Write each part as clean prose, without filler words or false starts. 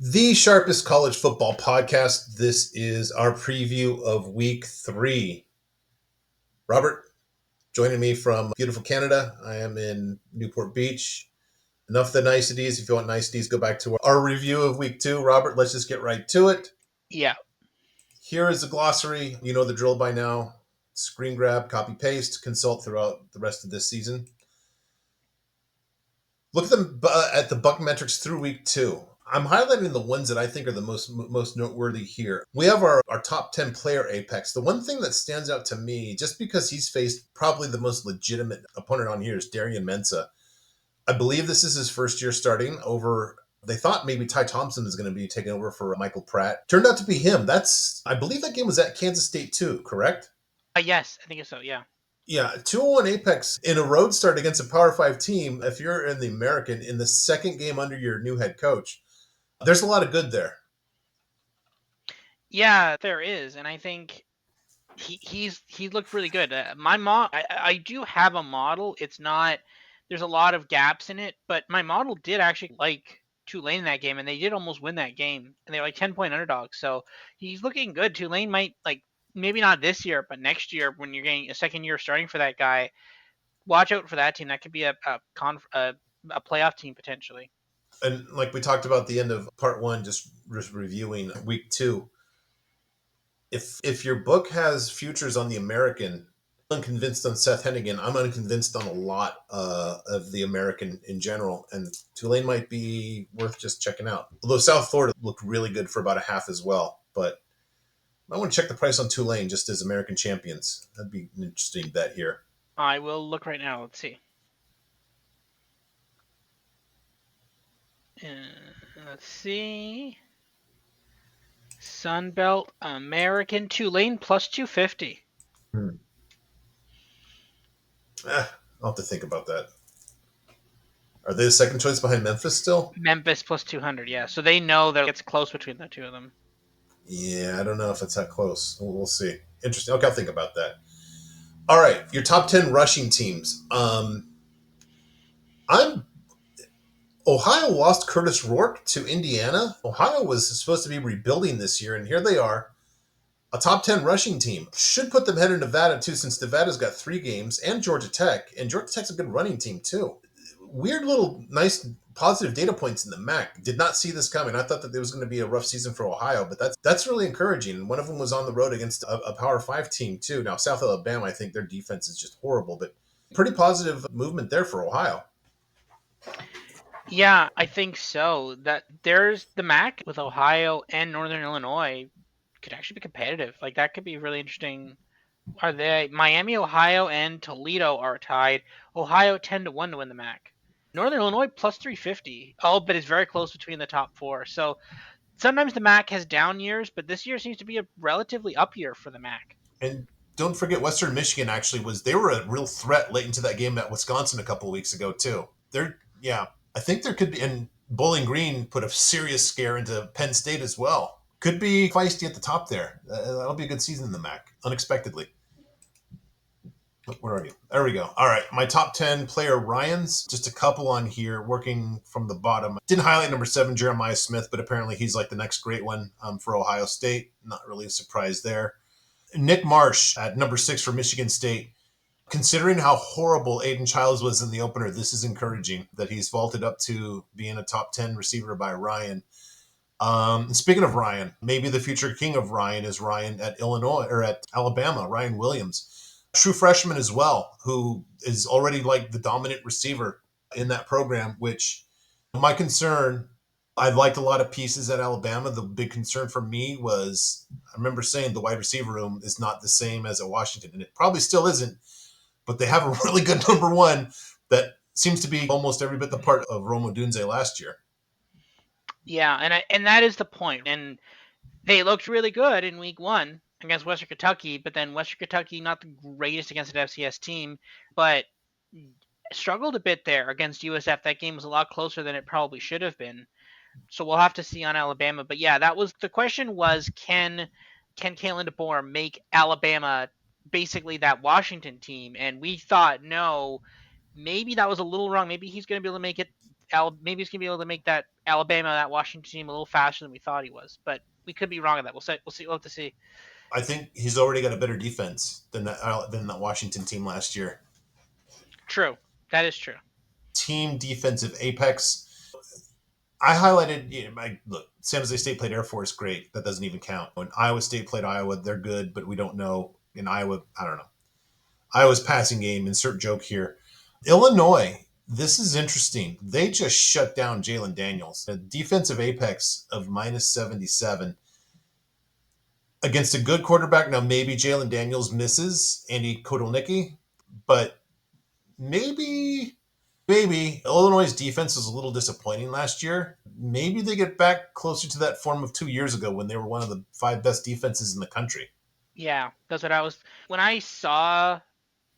The sharpest college football podcast. This is our preview of week 3. Robert, joining me from beautiful Canada. I am in Newport Beach. Enough of the niceties. If you want niceties, go back to our review of week 2. Robert, let's just get right to it. Yeah. Here is the glossary. You know the drill by now. Screen grab, copy paste, consult throughout the rest of this season. Look at them at the BuckMetrics through week 2. I'm highlighting the ones that I think are the most noteworthy here. We have our top 10 player apex. The one thing that stands out to me, just because he's faced probably the most legitimate opponent on here, is Darian Mensah. I believe this is his first year starting over. They thought maybe Ty Thompson was going to be taking over for Michael Pratt. Turned out to be him. I believe that game was at Kansas State too, correct? Yes, I think so. Yeah. Yeah, 201 Apex in a road start against a Power 5 team. If you're in the American in the second game under your new head coach, there's a lot of good there. Yeah, there is, and I think he looked really good. I do have a model. It's not. There's a lot of gaps in it, but my model did actually like Tulane in that game, and they did almost win that game, and they're like 10-point underdogs. So he's looking good. Tulane might maybe not this year, but next year when you're getting a second year starting for that guy, watch out for that team. That could be a playoff team potentially. And like we talked about at the end of part 1, just reviewing week 2, if your book has futures on the American, I'm unconvinced on Seth Hennigan. I'm unconvinced on a lot of the American in general, and Tulane might be worth just checking out. Although South Florida looked really good for about a half as well, but I want to check the price on Tulane just as American champions. That'd be an interesting bet here. I will look right now. Let's see. Let's see. Sunbelt American Tulane plus 250. I'll have to think about that. Are they the second choice behind Memphis still? Memphis plus 200. Yeah, so they know that it's close between the two of them. Yeah, I don't know if it's that close. We'll see. Interesting. Okay, I'll think about that. All right, your top 10 rushing teams. I'm Ohio lost Curtis Rourke to Indiana. Ohio was supposed to be rebuilding this year, and here they are. A top 10 rushing team. Should put them ahead of Nevada, too, since Nevada's got 3 games, and Georgia Tech. And Georgia Tech's a good running team, too. Weird little nice positive data points in the MAC. Did not see this coming. I thought that there was going to be a rough season for Ohio, but that's really encouraging. One of them was on the road against a Power 5 team, too. Now, South Alabama, I think their defense is just horrible, but pretty positive movement there for Ohio. Yeah, I think so. That there's the MAC with Ohio and Northern Illinois could actually be competitive. Like that could be really interesting. Are they Miami, Ohio, and Toledo are tied. Ohio 10-1 to win the MAC. Northern Illinois plus 350. Oh, but it's very close between the top four. So sometimes the MAC has down years, but this year seems to be a relatively up year for the MAC. And don't forget, Western Michigan actually they were a real threat late into that game at Wisconsin a couple of weeks ago, too. I think there could be, and Bowling Green put a serious scare into Penn State as well. Could be feisty at the top there. That'll be a good season in the MAC, unexpectedly. Where are you? There we go. All right. My top 10 player Ryans, just a couple on here, working from the bottom. Didn't highlight number 7, Jeremiah Smith, but apparently he's like the next great one for Ohio State. Not really a surprise there. Nick Marsh at number 6 for Michigan State. Considering how horrible Aiden Childs was in the opener, this is encouraging that he's vaulted up to being a top 10 receiver by Ryan. Speaking of Ryan, maybe the future king of Ryan is Ryan at Illinois or at Alabama, Ryan Williams. True freshman as well, who is already like the dominant receiver in that program, which my concern, I liked a lot of pieces at Alabama. The big concern for me was, I remember saying the wide receiver room is not the same as at Washington, and it probably still isn't, but they have a really good number 1 that seems to be almost every bit the part of Rome Odunze last year. Yeah, and that is the point. And they looked really good in week 1 against Western Kentucky, but then Western Kentucky not the greatest against an FCS team, but struggled a bit there against USF. That game was a lot closer than it probably should have been. So we'll have to see on Alabama. But yeah, that was the question was can Kalen DeBoer make Alabama basically that Washington team? And we thought no, maybe that was a little wrong. Maybe he's going to be able to make it. Maybe he's going to be able to make that Alabama, that Washington team, a little faster than we thought he was. But we could be wrong on that. We'll see. We'll see. We'll have to see. I think he's already got a better defense than that Washington team last year. True. That is true. Team defensive apex. I highlighted, look, San Jose State played Air Force, great. That doesn't even count. When Iowa State played Iowa, they're good, but we don't know. In Iowa, I don't know. Iowa's passing game, insert joke here. Illinois, this is interesting. They just shut down Jalen Daniels. A defensive apex of minus 77 against a good quarterback. Now, maybe Jalen Daniels misses Andy Kotelnicki, but maybe Illinois' defense was a little disappointing last year. Maybe they get back closer to that form of 2 years ago when they were one of the 5 best defenses in the country. Yeah, that's what I was. When I saw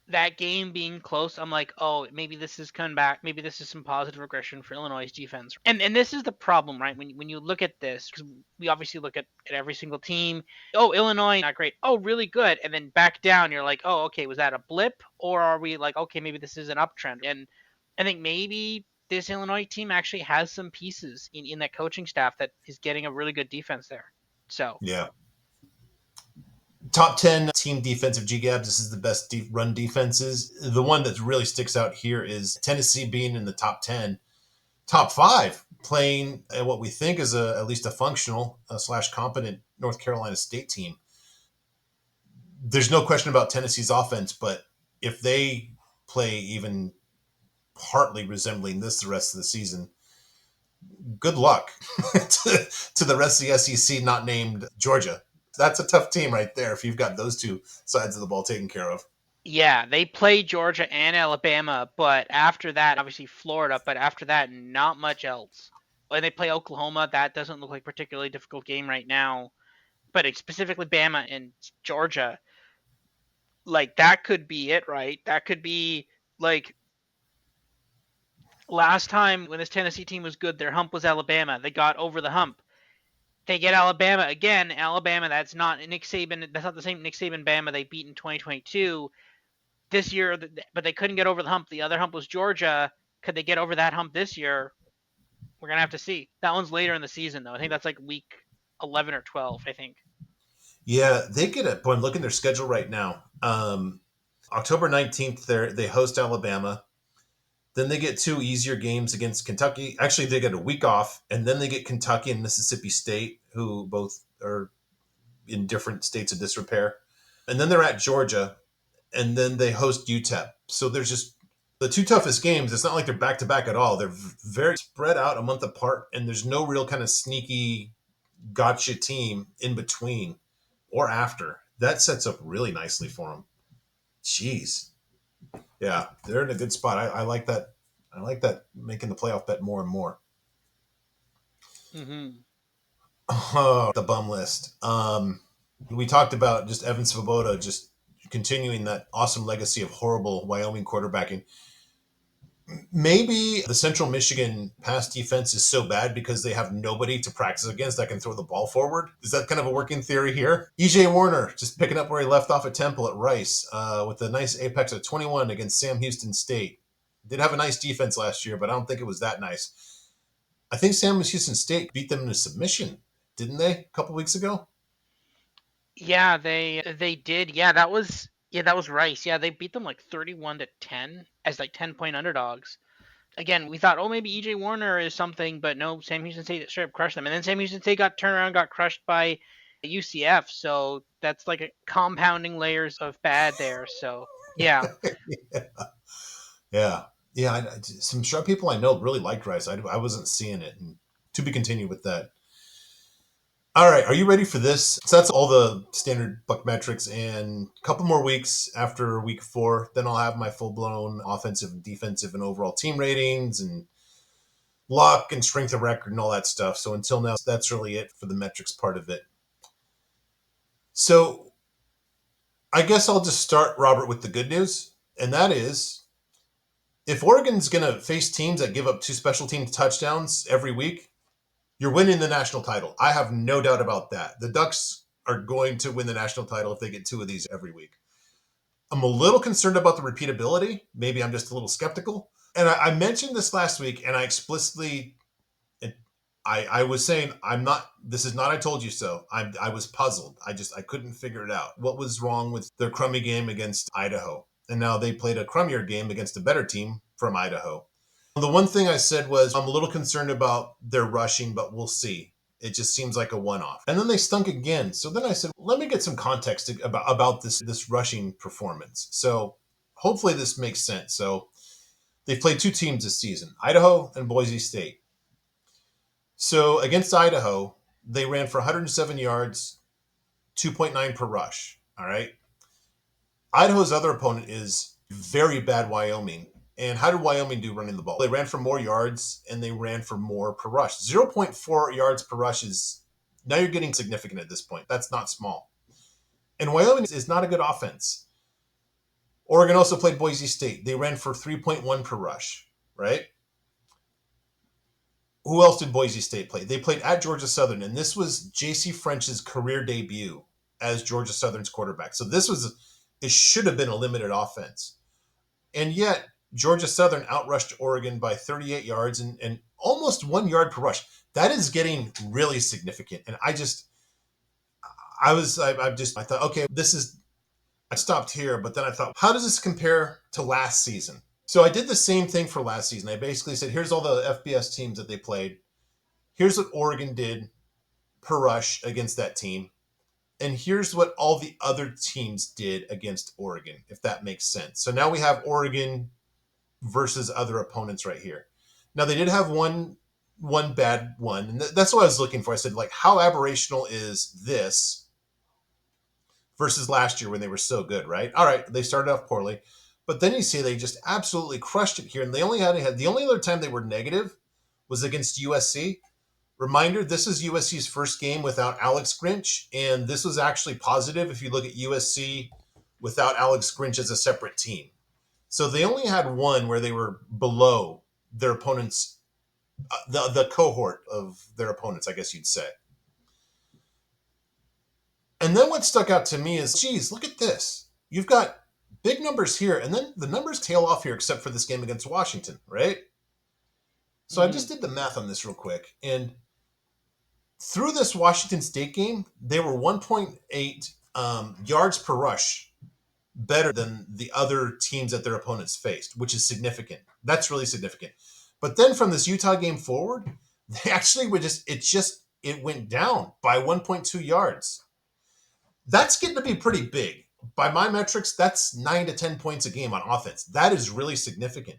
that game being close, I'm like, oh, maybe this is coming back. Maybe this is some positive regression for Illinois' defense. And this is the problem, right? When you look at this, because we obviously look at every single team. Oh, Illinois, not great. Oh, really good. And then back down, you're like, oh, okay, was that a blip? Or are we like, okay, maybe this is an uptrend? And I think maybe this Illinois team actually has some pieces in that coaching staff that is getting a really good defense there. So, Yeah. Top 10 team defensive GGABs. This is the best run defenses. The one that really sticks out here is Tennessee being in the top 10. Top 5 playing what we think is at least a functional slash competent North Carolina State team. There's no question about Tennessee's offense, but if they play even partly resembling this the rest of the season, good luck to the rest of the SEC not named Georgia. That's a tough team right there if you've got those two sides of the ball taken care of. yeah, they play Georgia and Alabama, but after that, obviously Florida, but after that, not much else. When they play Oklahoma, that doesn't look like a particularly difficult game right now. But specifically Bama and Georgia, like that could be it, right? That could be like last time when this Tennessee team was good, their hump was Alabama. They got over the hump. They get Alabama again. Alabama, that's not Nick Saban. That's not the same Nick Saban Bama they beat in 2022 this year, but they couldn't get over the hump. The other hump was Georgia. Could they get over that hump this year? We're gonna have to see. That one's later in the season, though. I think that's like week 11 or 12. I think. Yeah, they get it. Boy, I'm looking at their schedule right now. October 19th, they host Alabama. Then they get 2 easier games against Kentucky. Actually, they get a week off, and then they get Kentucky and Mississippi State, who both are in different states of disrepair. And then they're at Georgia, and then they host UTEP. So there's just the 2 toughest games. It's not like they're back to back at all. They're very spread out a month apart, and there's no real kind of sneaky gotcha team in between or after. That sets up really nicely for them. Jeez. Yeah, they're in a good spot. I like that. I like that making the playoff bet more and more. Mm-hmm. Oh, the bum list. We talked about just Evan Svoboda just continuing that awesome legacy of horrible Wyoming quarterbacking. Maybe the Central Michigan pass defense is so bad because they have nobody to practice against that can throw the ball forward. Is that kind of a working theory here? EJ Warner just picking up where he left off at Temple at Rice with a nice apex of 21 against Sam Houston State. Did have a nice defense last year, but I don't think it was that nice. I think Sam Houston State beat them in a submission, didn't they? A couple weeks ago. Yeah, they did. Yeah, that was Rice. Yeah, they beat them like 31-10 as like 10-point underdogs. Again, we thought, oh, maybe EJ Warner is something, but no, Sam Houston State straight up crushed them. And then Sam Houston State got turned around, got crushed by UCF. So that's like a compounding layers of bad there. So yeah. Yeah, yeah. Some sharp people I know really liked Rice. I wasn't seeing it, and to be continued with that. All right, are you ready for this? So that's all the standard BuckMetrics, and a couple more weeks after week 4, then I'll have my full blown offensive, defensive, and overall team ratings and luck and strength of record and all that stuff. So until now, that's really it for the metrics part of it. So I guess I'll just start, Robert, with the good news, and that is if Oregon's going to face teams that give up 2 special team touchdowns every week, you're winning the national title. I have no doubt about that. The Ducks are going to win the national title if they get 2 of these every week. I'm a little concerned about the repeatability. Maybe I'm just a little skeptical. And I mentioned this last week, and I explicitly I was saying I'm not. This is not. I told you so. I was puzzled. I couldn't figure it out. What was wrong with their crummy game against Idaho? And now they played a crummier game against a better team from Idaho. The one thing I said was I'm a little concerned about their rushing, but we'll see. It just seems like a one-off. And then they stunk again. So then I said, let me get some context about this rushing performance. So hopefully this makes sense. So they've played two teams this season, Idaho and Boise State. So against Idaho, they ran for 107 yards, 2.9 per rush. All right. Idaho's other opponent is very bad Wyoming. And how did Wyoming do running the ball? They ran for more yards and they ran for more per rush. 0.4 yards per rush is now you're getting significant at this point. That's not small. And Wyoming is not a good offense. Oregon also played Boise State. They ran for 3.1 per rush, right? Who else did Boise State play? They played at Georgia Southern, and this was J.C. French's career debut as Georgia Southern's quarterback. So it should have been a limited offense. And yet, Georgia Southern outrushed Oregon by 38 yards and almost 1 yard per rush. That is getting really significant. And I thought, okay, I stopped here, but then I thought, how does this compare to last season? So I did the same thing for last season. I basically said, here's all the FBS teams that they played. Here's what Oregon did per rush against that team. And here's what all the other teams did against Oregon, if that makes sense. So now we have Oregon versus other opponents right here. Now they did have one bad one, and that's what I was looking for. I said, like, how aberrational is this versus last year when they were so good, right? All right, they started off poorly, but then you see they just absolutely crushed it here, and they only had the only other time they were negative was against USC. Reminder, this is USC's first game without Alex Grinch, and this was actually positive if you look at USC without Alex Grinch as a separate team. So they only had one where they were below their opponents, the cohort of their opponents, I guess you'd say. And then what stuck out to me is, geez, look at this. You've got big numbers here, and then the numbers tail off here except for this game against Washington, right? So I just did the math on this real quick. And through this Washington State game, they were 1.8 yards per rush better than the other teams that their opponents faced, which is significant. That's really significant. But then from this Utah game forward, they actually would it went down by 1.2 yards. That's getting to be pretty big. By my metrics, that's 9 to 10 points a game on offense. That is really significant.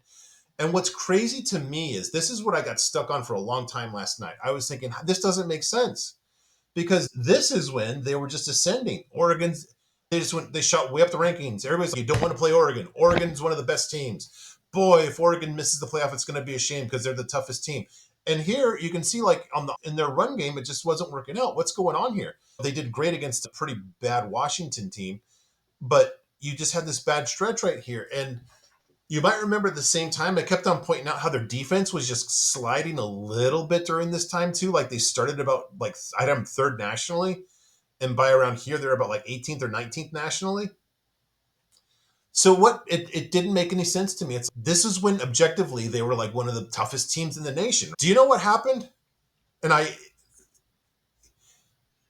And what's crazy to me is this is what I got stuck on for a long time last night. I was thinking, this doesn't make sense because this is when they were just ascending. They shot way up the rankings. Everybody's like, you don't want to play Oregon. Oregon's one of the best teams. Boy, if Oregon misses the playoff, it's going to be a shame because they're the toughest team. And here you can see, like in their run game, it just wasn't working out. What's going on here? They did great against a pretty bad Washington team, but you just had this bad stretch right here. And you might remember at the same time, I kept on pointing out how their defense was just sliding a little bit during this time too. Like they started about like item third nationally, and by around here they're about like 18th or 19th nationally. So it didn't make any sense to me. This is when objectively they were like one of the toughest teams in the nation. Do you know what happened? And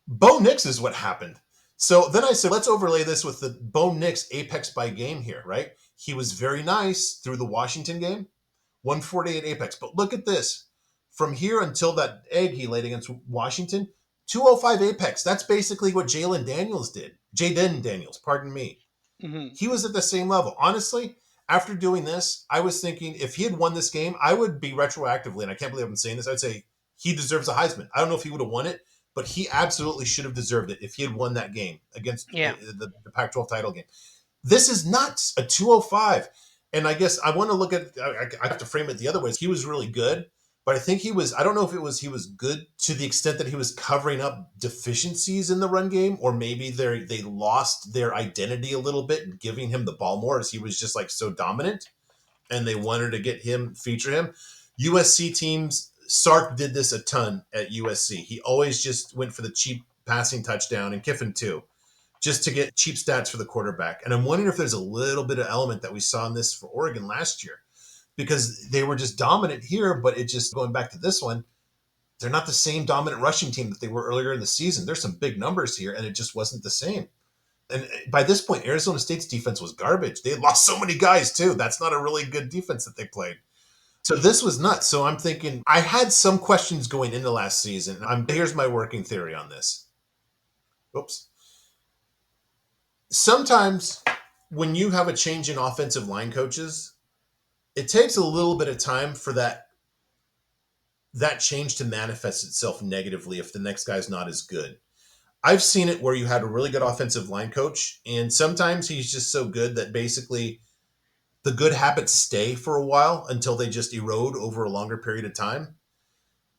Bo Nix is what happened. So then I said, let's overlay this with the Bo Nix apex by game here, right? He was very nice through the Washington game, 148 apex. But look at this. From here until that egg he laid against Washington, 205 apex. That's basically what Jaden Daniels, pardon me. Mm-hmm. He was at the same level. Honestly, after doing this, I was thinking if he had won this game, I would be retroactively, and I can't believe I'm saying this, I'd say he deserves a Heisman. I don't know if he would have won it, but he absolutely should have deserved it if he had won that game against Yeah. the Pac-12 title game. This is nuts, a 205. And I guess I want to look at, I have to frame it the other way. He was really good, but I think I don't know if he was good to the extent that he was covering up deficiencies in the run game, or maybe they lost their identity a little bit and giving him the ball more as he was just like so dominant and they wanted to feature him. USC teams, Sark did this a ton at USC. He always just went for the cheap passing touchdown, and Kiffin too, just to get cheap stats for the quarterback. And I'm wondering if there's a little bit of element that we saw in this for Oregon last year, because they were just dominant here, but it just going back to this one, They're not the same dominant rushing team that they were earlier in the season. There's some big numbers here, and it just wasn't the same. And by this point, Arizona State's defense was garbage. They had lost so many guys, too. That's not a really good defense that they played. So this was nuts. So I'm thinking, I had some questions going into last season. Here's my working theory on this. Oops. Sometimes when you have a change in offensive line coaches, it takes a little bit of time for that change to manifest itself negatively if the next guy's not as good. I've seen it where you had a really good offensive line coach, and sometimes he's just so good that basically the good habits stay for a while until they just erode over a longer period of time.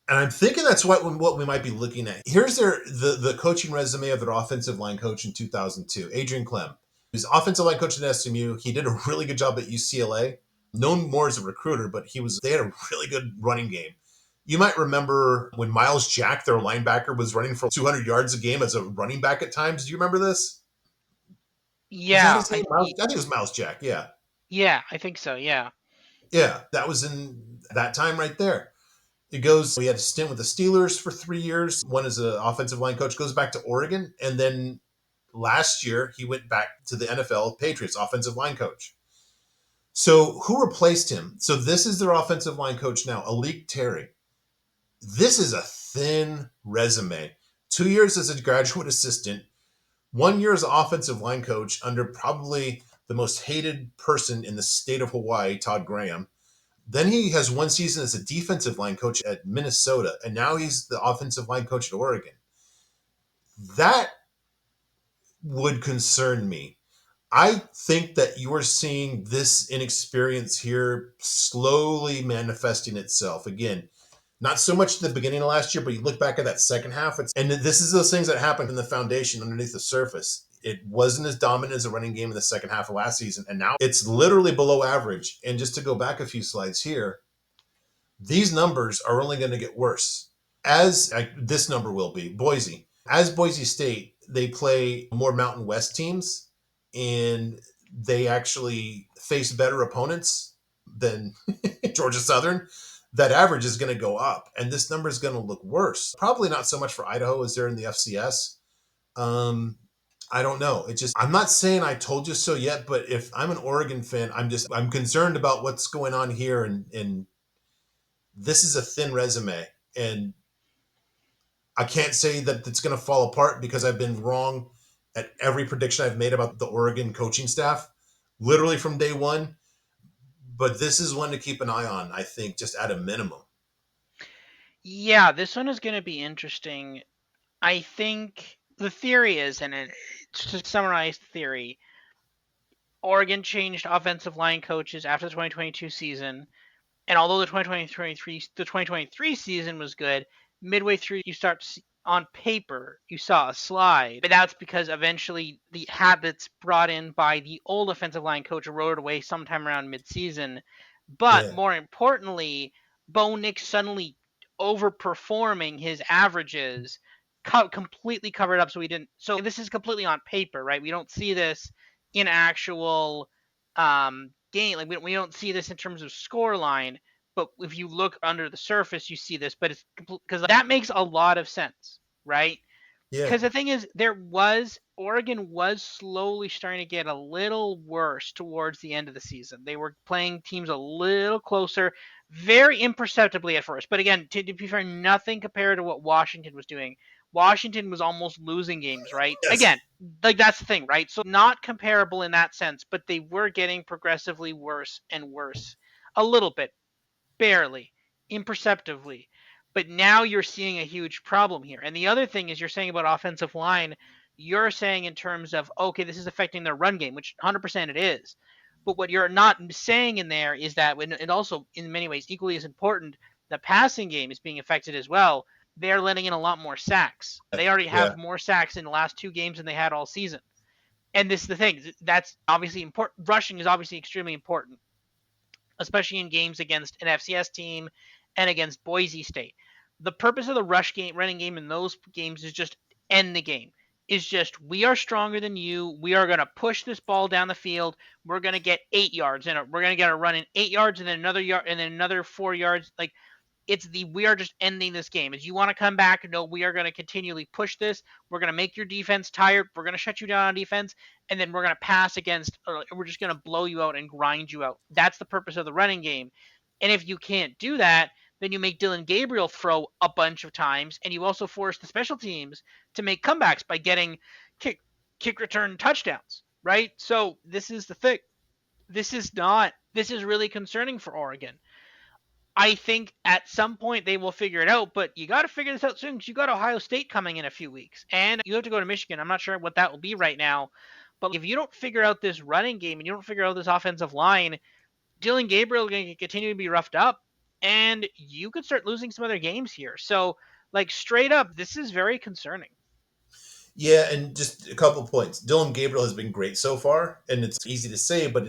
And I'm thinking that's what we might be looking at. Here's the coaching resume of their offensive line coach in 2002, Adrian Clem. He was offensive line coach at SMU. He did a really good job at UCLA, known more as a recruiter, but they had a really good running game. You might remember when Miles Jack, their linebacker, was running for 200 yards a game as a running back at times. Do you remember this? Was that Yeah, his name? I think it was Miles Jack. Yeah. yeah, I think so. Yeah. Yeah. That was in that time right there. It goes, he had a stint with the Steelers for 3 years. One as an offensive line coach, goes back to Oregon. And then last year, he went back to the NFL Patriots offensive line coach. So who replaced him? So this is their offensive line coach now, Alik Terry. This is a thin resume. 2 years as a graduate assistant, 1 year as an offensive line coach under probably the most hated person in the state of Hawaii, Todd Graham. Then he has 1 season as a defensive line coach at Minnesota, and now he's the offensive line coach at Oregon. That would concern me. I think that you are seeing this inexperience here slowly manifesting itself. Again, not so much at the beginning of last year, but you look back at that second half, and this is those things that happened in the foundation underneath the surface. It wasn't as dominant as a running game in the second half of last season, and now it's literally below average. And just to go back a few slides here, these numbers are only going to get worse. This number will be Boise. As Boise State, they play more Mountain West teams, and they actually face better opponents than Georgia Southern. That average is going to go up, and this number is going to look worse. Probably not so much for Idaho as they're in the FCS. I don't know. I'm not saying I told you so yet, but if I'm an Oregon fan, I'm concerned about what's going on here, and this is a thin resume, and I can't say that it's going to fall apart because I've been wrong at every prediction I've made about the Oregon coaching staff, literally from day one. But this is one to keep an eye on, I think, just at a minimum. Yeah, this one is going to be interesting. I think the theory is, to summarize the theory, Oregon changed offensive line coaches after the 2022 season. And although the 2023 season was good, midway through you start to see, on paper you saw a slide, but that's because eventually the habits brought in by the old offensive line coach eroded away sometime around midseason. But Yeah. more importantly, Bo Nix suddenly overperforming his averages completely covered up. So we didn't. So this is completely on paper, right? We don't see this in actual game. Like we don't see this in terms of score line, but if you look under the surface, you see this. But it's because that makes a lot of sense, right? Yeah. Because the thing is, Oregon was slowly starting to get a little worse towards the end of the season. They were playing teams a little closer, very imperceptibly at first. But again, to be fair, nothing compared to what Washington was doing. Washington was almost losing games, right? Yes. Again, like that's the thing, right? So not comparable in that sense, but they were getting progressively worse and worse, a little bit, barely, imperceptibly. But now you're seeing a huge problem here. And the other thing is you're saying about offensive line, you're saying in terms of, okay, this is affecting their run game, which 100% it is. But what you're not saying in there is that, and also in many ways equally as important, the passing game is being affected as well. They're letting in a lot more sacks. They already Yeah. have more sacks in the last 2 games than they had all season. And this is the thing. That's obviously important. Rushing is obviously extremely important, especially in games against an FCS team and against Boise State. The purpose of the running game in those games is just end the game. Is just we are stronger than you. We are going to push this ball down the field. We're going to get 8 yards in it. We're going to get a run in 8 yards and then another yard and then another 4 yards. Like It's the we are just ending this game. As you want to come back, no, we are going to continually push this. We're going to make your defense tired. We're going to shut you down on defense, and then we're going to pass against. We're just going to blow you out and grind you out. That's the purpose of the running game. And if you can't do that, then you make Dylan Gabriel throw a bunch of times, and you also force the special teams to make comebacks by getting kick return touchdowns. Right. So this is the thing. This is not. This is really concerning for Oregon. I think at some point they will figure it out, but you got to figure this out soon because you got Ohio State coming in a few weeks, and you have to go to Michigan. I'm not sure what that will be right now, but if you don't figure out this running game and you don't figure out this offensive line, Dylan Gabriel is going to continue to be roughed up, and you could start losing some other games here. So, like straight up, this is very concerning. Yeah, and just a couple points. Dylan Gabriel has been great so far, and it's easy to say, but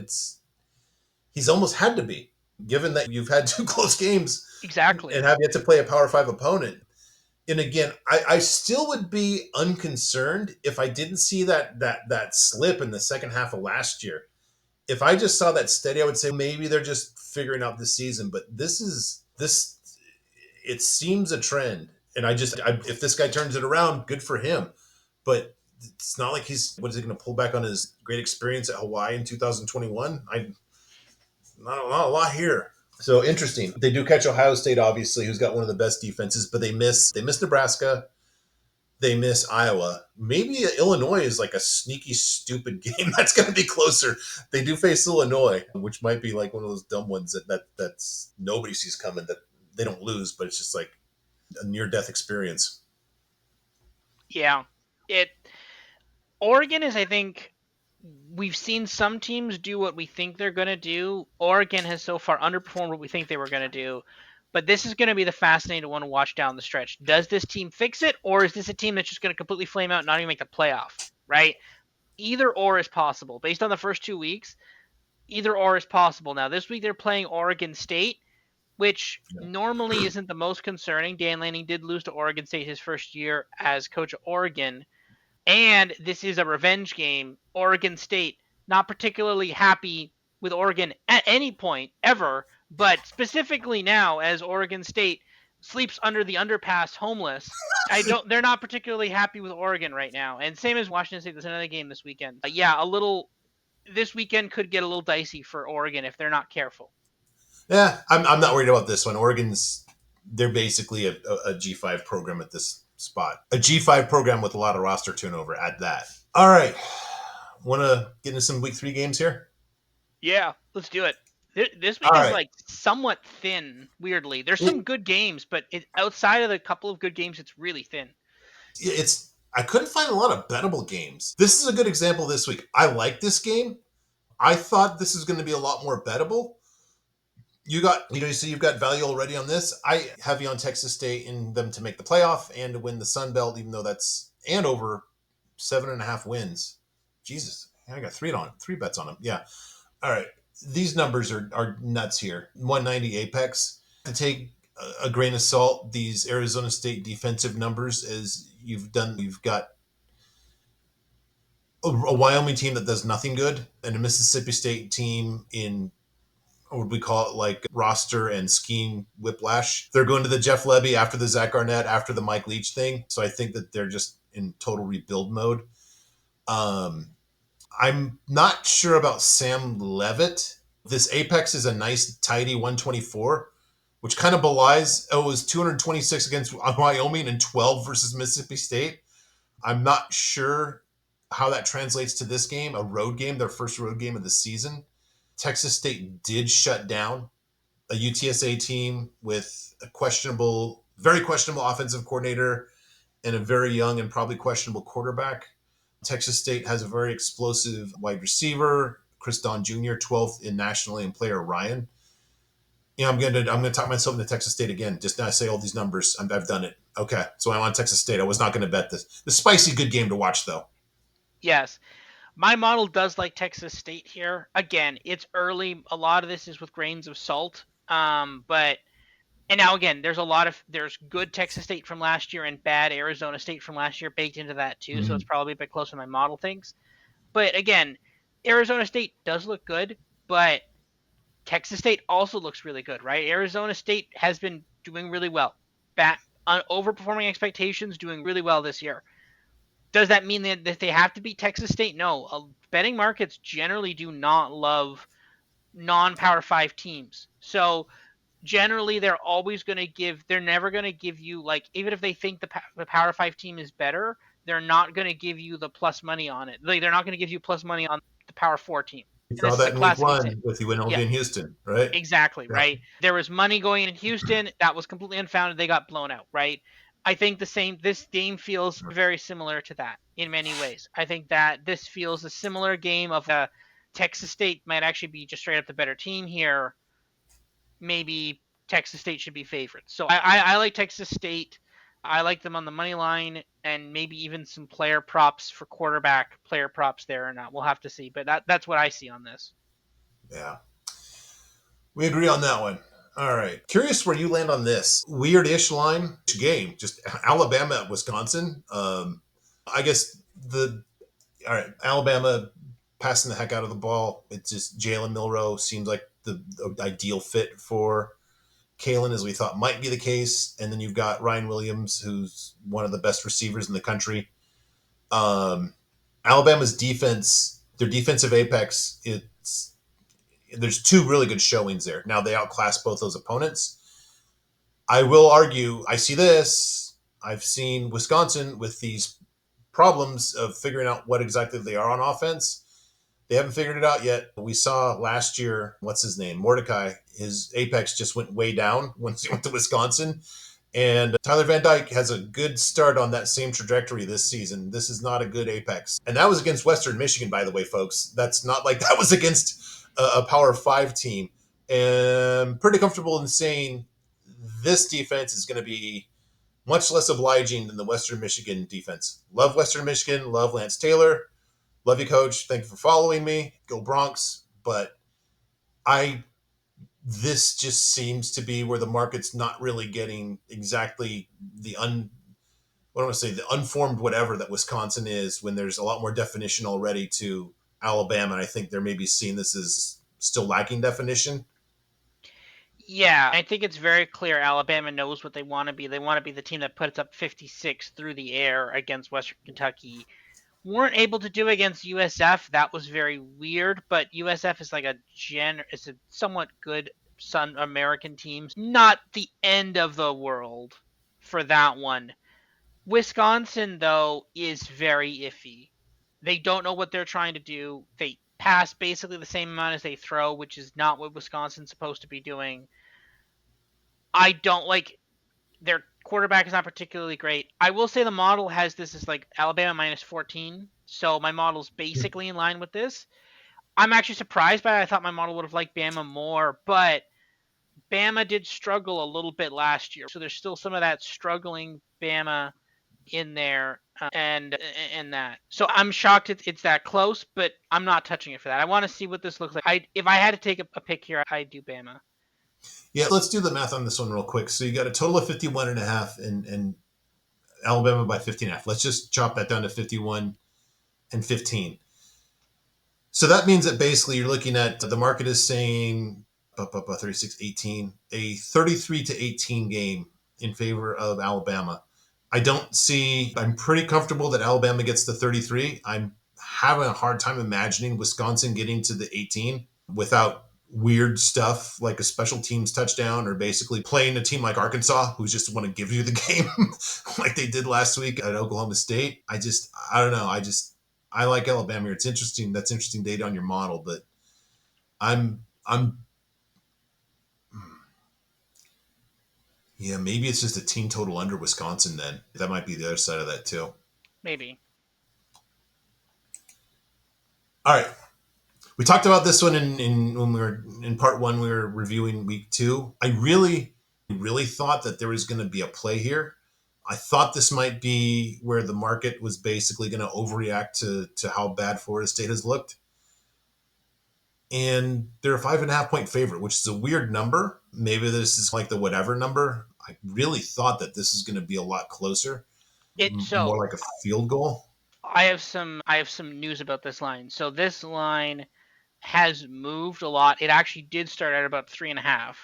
he's almost had to be, given that you've had two close games and Exactly. have yet to play a Power Five opponent. And again, I still would be unconcerned if I didn't see that slip in the second half of last year. If I just saw that steady, I would say maybe they're just figuring out this season. But this. It seems a trend, and if this guy turns it around, good for him. But it's not like he's what is he going to pull back on his great experience at Hawaii in 2021? I not a lot here. So interesting. They do catch Ohio State, obviously, who's got one of the best defenses, but they miss Nebraska, they miss Iowa. Maybe Illinois is like a sneaky, stupid game that's going to be closer. They do face Illinois, which might be like one of those dumb ones that's nobody sees coming. That they don't lose, but it's just like a near death experience. Yeah. It Oregon is, I think, we've seen some teams do what we think they're going to do. Oregon has so far underperformed what we think they were going to do. But this is going to be the fascinating one to watch down the stretch. Does this team fix it, or is this a team that's just going to completely flame out and not even make the playoff? Right? Either or is possible. Based on the first 2 weeks, either or is possible. Now, this week they're playing Oregon State, which Yeah. normally isn't the most concerning. Dan Lanning did lose to Oregon State his first year as coach of Oregon. And this is a revenge game. Oregon State, not particularly happy with Oregon at any point ever, but specifically now as Oregon State sleeps under the underpass homeless. They're not particularly happy with Oregon right now. And same as Washington State, there's another game this weekend. Yeah, this weekend could get a little dicey for Oregon if they're not careful. Yeah, I'm not worried about this one. They're basically a G5 program at this spot. A G5 program with a lot of roster turnover at that. All right. Want to get into some week 3 games here? Yeah, let's do it. This All week is right. like somewhat thin, weirdly. There's It, some good games, but outside of the couple of good games, it's really thin. it's I couldn't find a lot of bettable games. This is a good example this week. I like this game. I thought this is going to be a lot more bettable. So you've got value already on this. I have you on Texas State in them to make the playoff and to win the Sun Belt, even though that's and over 7.5 wins. Jesus, I got three bets on them. Yeah. All right. These numbers are nuts here. 190 apex. To take a grain of salt, these Arizona State defensive numbers, as you've got a Wyoming team that does nothing good and a Mississippi State team in what would we call it, like roster and scheme whiplash. They're going to the Jeff Levy after the Zach Arnett, after the Mike Leach thing. So I think that they're just in total rebuild mode. Um, I'm not sure about Sam Levitt. This Apex is a nice, tidy 124, which kind of belies, it was 226 against Wyoming and 12 versus Mississippi State. I'm not sure how that translates to this game, a road game, their first road game of the season. Texas State did shut down a UTSA team with a very questionable offensive coordinator and a very young and probably questionable quarterback. Texas State has a very explosive wide receiver, Chris Don Jr., 12th in nationally in player Ryan. I'm gonna talk myself into Texas State again. Just now I say all these numbers. I've done it. Okay, so I'm on Texas State. I was not going to bet this. The spicy good game to watch though. Yes, my model does like Texas State here. Again, it's early. A lot of this is with grains of salt. But and now again, there's good Texas State from last year and bad Arizona State from last year baked into that too. So it's Mm-hmm. probably a bit closer than my model thinks. But again, Arizona State does look good, but Texas State also looks really good, right? Arizona State has been doing really well. Overperforming expectations, doing really well this year. Does that mean that they have to beat Texas State? No. Betting markets generally do not love non-Power 5 teams. So generally they're never going to give you, like, even if they think the Power 5 team is better, they're not going to give you the plus money on it. Like, they're not going to give you plus money on the Power 4 team. You And saw this is that a in week classic example. one with UNLV Yeah, in Houston, right? exactly, Yeah. right? There was money going in Houston that was completely unfounded. They got blown out, right? I think this game feels very similar to that in many ways. I think that this feels a similar game of Texas State might actually be just straight up the better team here. Maybe Texas State should be favorites. So I like Texas State. I like them on the money line, and maybe even some player props for quarterback player props there or not. We'll have to see. But that's what I see on this. Yeah. We agree on that one. All right. Curious where you land on this weird-ish line game. Just Alabama at Wisconsin. I guess the all right. Alabama passing the heck out of the ball. It's just Jalen Milroe seems like the ideal fit for Kalen, as we thought might be the case. And then you've got Ryan Williams, who's one of the best receivers in the country. Um, Alabama's defense, their defensive apex, there's two really good showings there. Now they outclass both those opponents. I will argue, I see this. I've seen Wisconsin with these problems of figuring out what exactly they are on offense. They haven't figured it out yet. We saw last year, what's his name? Mordecai. His apex just went way down once he went to Wisconsin. And Tyler Van Dyke has a good start on that same trajectory this season. This is not a good apex. And that was against Western Michigan, by the way, folks. That's not like that was against a Power 5 team. And I'm pretty comfortable in saying this defense is going to be much less obliging than the Western Michigan defense. Love Western Michigan. Love Lance Taylor. Love you, coach. Thank you for following me. Go Bronx. But I this just seems to be where the market's not really getting exactly what do I want to say, the unformed whatever that Wisconsin is, when there's a lot more definition already to Alabama. And I think they're maybe seeing this as still lacking definition. Yeah, I think it's very clear Alabama knows what they want to be. They want to be the team that puts up 56 through the air against Western Kentucky. Weren't able to do against USF. That was very weird, but USF is like it's a somewhat good Sun American team. Not the end of the world for that one. Wisconsin, though, is very iffy. They don't know what they're trying to do. They pass basically the same amount as they throw, which is not what Wisconsin's supposed to be doing. I don't like their quarterback is not particularly great. I will say the model has this as like Alabama minus 14. So my model's basically in line with this. I'm actually surprised by it. I thought my model would have liked Bama more, but Bama did struggle a little bit last year. So there's still some of that struggling Bama in there, and that. So I'm shocked it's that close, but I'm not touching it for that. I want to see what this looks like. If I had to take a pick here, I'd do Bama. Yeah, let's do the math on this one real quick. So you got a total of 51 and a half and Alabama by 15 and a half. Let's just chop that down to 51 and 15. So that means that basically you're looking at the market is saying 36-18, a 33 to 18 game in favor of Alabama. I'm pretty comfortable that Alabama gets the 33. I'm having a hard time imagining Wisconsin getting to the 18 without weird stuff like a special teams touchdown or basically playing a team like Arkansas who's just want to give you the game like they did last week at Oklahoma State. I don't know. I like Alabama here. It's interesting. That's interesting data on your model, but I'm yeah, maybe it's just a team total under Wisconsin then. That might be the other side of that too. Maybe. All right. We talked about this one in when we were in part one, we were reviewing week two. I really thought that there was going to be a play here. I thought this might be where the market was basically going to overreact to how bad Florida State has looked. And they're a 5.5 point favorite, which is a weird number. Maybe this is like the whatever number. I really thought that this is going to be a lot closer, So more like a field goal. I have some news about this line. So this line has moved a lot. It actually did start at about 3.5.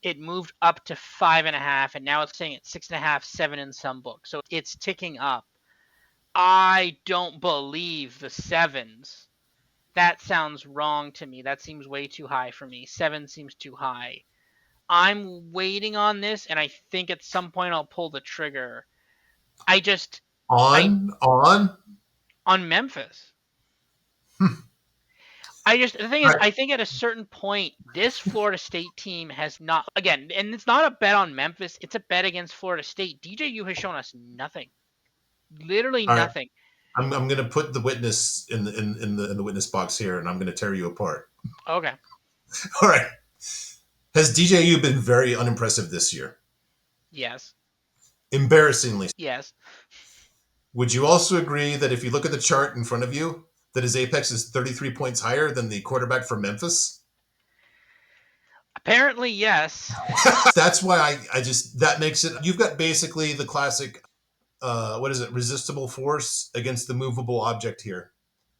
It moved up to 5.5, and now it's staying at 6.5, 7 in some books. So it's ticking up. I don't believe the sevens. That sounds wrong to me. That seems way too high for me. 7 seems too high. I'm waiting on this, and I think at some point I'll pull the trigger. I just, I On. on Memphis. The thing is, All right. I think at a certain point, this Florida State team has not, again, and it's not a bet on Memphis, it's a bet against Florida State. DJU has shown us nothing, literally All right. nothing. I'm going to put the witness in the witness box here, and I'm going to tear you apart. Okay. All right. Has DJU been very unimpressive this year? Yes. Embarrassingly. Yes. Would you also agree that if you look at the chart in front of you, that his apex is 33 points higher than the quarterback from Memphis? Apparently, yes. That's why that makes it. You've got basically the classic, what is it, resistible force against the movable object here.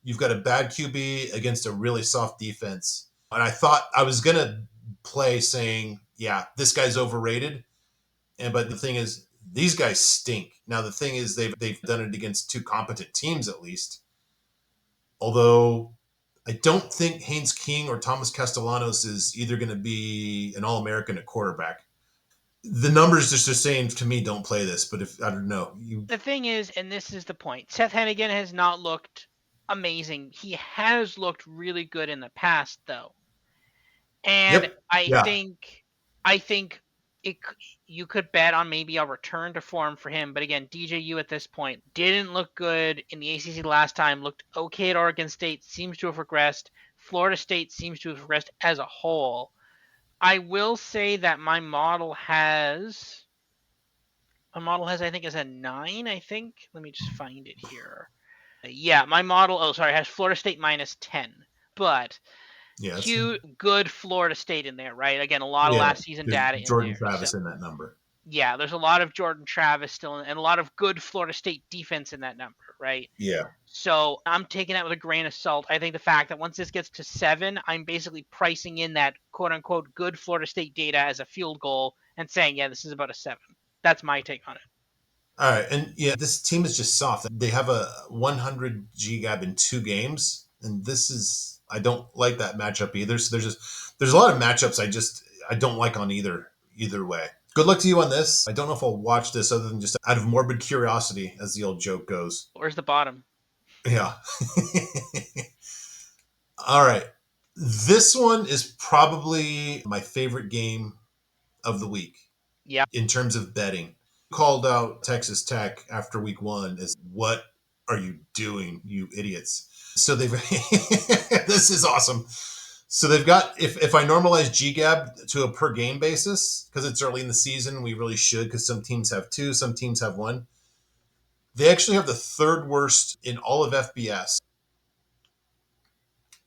You've got a bad QB against a really soft defense. And I thought I was going to play saying, yeah, this guy's overrated. But the thing is, these guys stink. Now the thing is, they've done it against two competent teams at least. Although I don't think Haynes King or Thomas Castellanos is either going to be an All-American at quarterback. The numbers just are saying to me, don't play this. But if I don't know, The thing is, and this is the point, Seth Hennigan has not looked amazing. He has looked really good in the past, though. And yep, I yeah, think, I think it, you could bet on maybe a return to form for him. But again, DJU at this point didn't look good in the ACC last time. Looked okay at Oregon State. Seems to have regressed. Florida State seems to have regressed as a whole. I will say that my model has I think is a 9. I think. Let me just find it here. Yeah, my model. Oh, sorry, has Florida State minus 10, but yeah, it's, cute, good Florida State in there, right? Again, a lot of yeah. last season There's data in Jordan there. So, Travis in that number. yeah, there's a lot of Jordan Travis still and a lot of good Florida State defense in that number, right? Yeah. So I'm taking that with a grain of salt. I think the fact that once this gets to 7, I'm basically pricing in that quote unquote good Florida State data as a field goal and saying, yeah, this is about a 7. That's my take on it. All right, and yeah, this team is just soft. They have a 100 G gap in 2 games, and this is I don't like that matchup either. So there's a lot of matchups I don't like on either way. Good luck to you on this. I don't know if I'll watch this other than just out of morbid curiosity, as the old joke goes. Where's the bottom? Yeah. All right. This one is probably my favorite game of the week Yeah. in terms of betting. Called out Texas Tech after week 1 is what are you doing, you idiots? So they've this is awesome. So they've got if I normalize GGAB to a per game basis because it's early in the season, we really should because some teams have 2, some teams have 1. They actually have the third worst in all of FBS.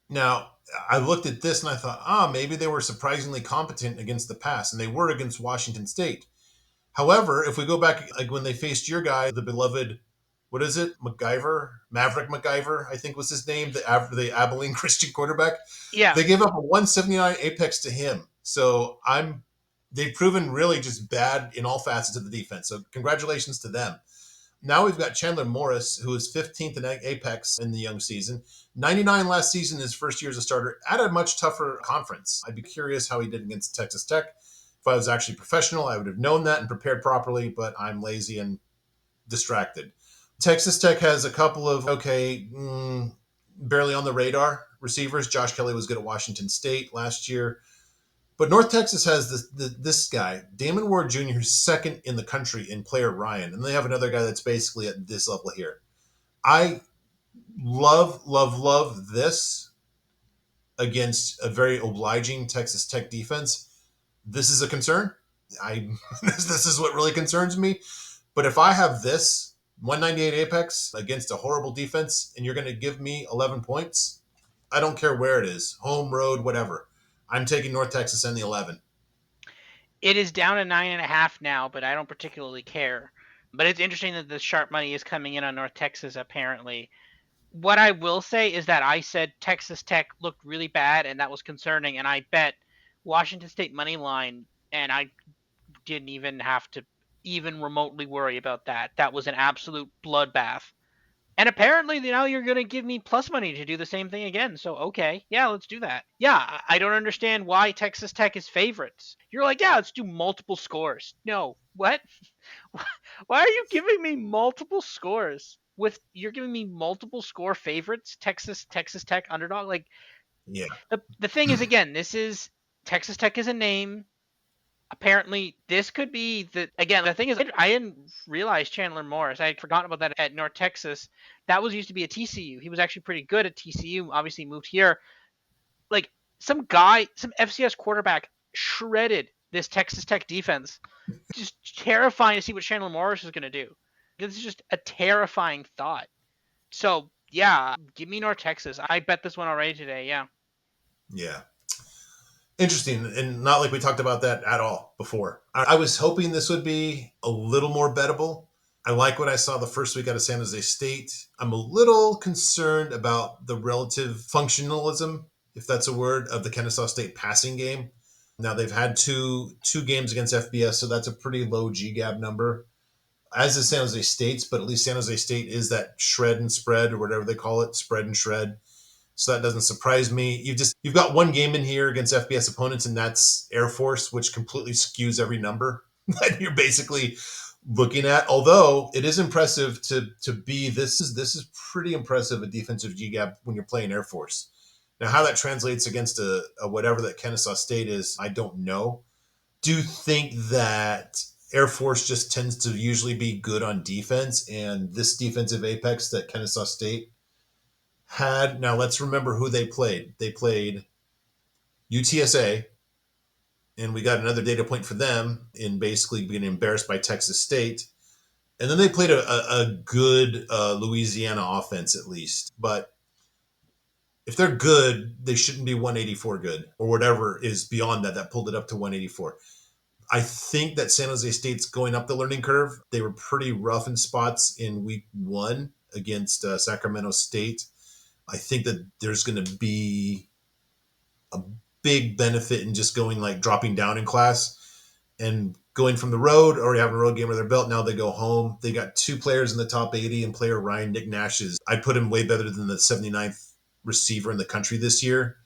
Now, I looked at this and I thought, maybe they were surprisingly competent against the pass, and they were against Washington State. However, if we go back, like when they faced your guy, the beloved, what is it, Maverick McIver, I think was his name, the Abilene Christian quarterback, Yeah. they gave up a 179 apex to him. So they've proven really just bad in all facets of the defense. So congratulations to them. Now we've got Chandler Morris, who is 15th in Apex in the young season. 99 last season, his first year as a starter, at a much tougher conference. I'd be curious how he did against Texas Tech. If I was actually professional, I would have known that and prepared properly, but I'm lazy and distracted. Texas Tech has a couple of, barely on the radar receivers. Josh Kelly was good at Washington State last year. But North Texas has this guy, Damon Ward Jr., who's second in the country in player Ryan. And they have another guy that's basically at this level here. I love, love, love this against a very obliging Texas Tech defense. This is a concern. I this is what really concerns me. But if I have this 198 apex against a horrible defense and you're going to give me 11 points, I don't care where it is, home, road, whatever. I'm taking North Texas and the 11. It is down to 9.5 now, but I don't particularly care. But it's interesting that the sharp money is coming in on North Texas, apparently. What I will say is that I said Texas Tech looked really bad, and that was concerning, and I bet Washington State money line and I didn't even have to even remotely worry about that. That was an absolute bloodbath. And apparently, you're going to give me plus money to do the same thing again. So, okay, yeah, let's do that. Yeah, I don't understand why Texas Tech is favorites. You're like, yeah, let's do multiple scores. No, what? Why are you giving me multiple scores? You're giving me multiple score favorites, Texas Tech underdog. Like Yeah, the thing is, again, this is Texas Tech is a name. Apparently, this could be the thing is, I didn't realize Chandler Morris. I had forgotten about that at North Texas. That was used to be a TCU. He was actually pretty good at TCU. Obviously, moved here. Like some FCS quarterback shredded this Texas Tech defense. Just terrifying to see what Chandler Morris is going to do. This is just a terrifying thought. So yeah, give me North Texas. I bet this one already today. Yeah. yeah. Interesting, and not like we talked about that at all before. I was hoping this would be a little more bettable. I like what I saw the first week out of San Jose State. I'm a little concerned about the relative functionalism, if that's a word, of the Kennesaw State passing game. Now they've had two games against FBS, so that's a pretty low GGAB number. As is San Jose State's, but at least San Jose State is that shred and spread or whatever they call it, spread and shred. So that doesn't surprise me. You've got one game in here against FBS opponents, and that's Air Force, which completely skews every number that you're basically looking at. Although it is impressive to be this is pretty impressive a defensive GGAP when you're playing Air Force. Now how that translates against a whatever that Kennesaw State is, I don't know. Do think that Air Force just tends to usually be good on defense, and this defensive apex that Kennesaw State had. Now let's remember who they played. They played UTSA, and we got another data point for them in basically being embarrassed by Texas State. And then they played a good Louisiana offense at least. But if they're good, they shouldn't be 184 good or whatever is beyond that pulled it up to 184. I think that San Jose State's going up the learning curve. They were pretty rough in spots in week one against Sacramento State. I think that there's going to be a big benefit in just going like dropping down in class and going from the road, already having a road game under their belt. Now they go home. They got two players in the top 80, and player Ryan Nick Nash is, I put him way better than the 79th receiver in the country this year.